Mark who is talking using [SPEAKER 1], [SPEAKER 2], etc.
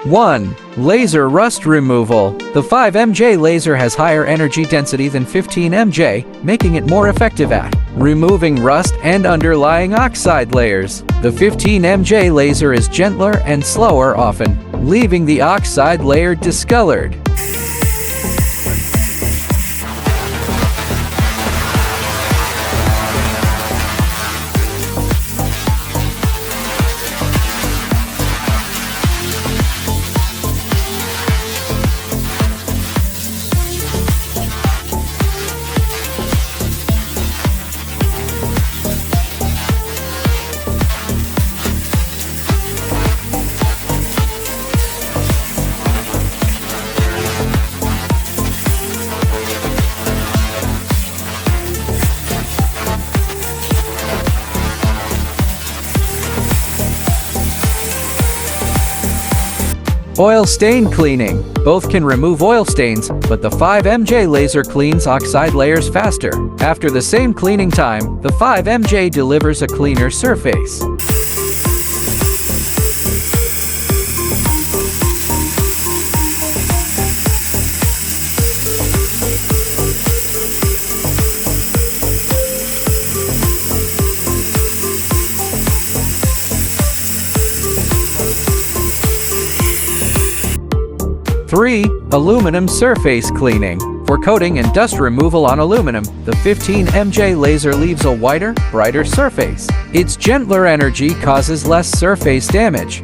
[SPEAKER 1] 1. Laser rust removal. The 5mj laser has higher energy density than 15mj, making it more effective at removing rust and underlying oxide layers. The 15mj laser is gentler and slower, often leaving the oxide layer discolored. Oil stain cleaning. Both can remove oil stains, but the 5mj laser cleans oxide layers faster. After the same cleaning time, the 5mj delivers a cleaner surface. Three. Aluminum surface cleaning. For coating and dust removal on aluminum, the 15mj laser leaves a whiter, brighter surface. Its gentler energy causes less surface damage.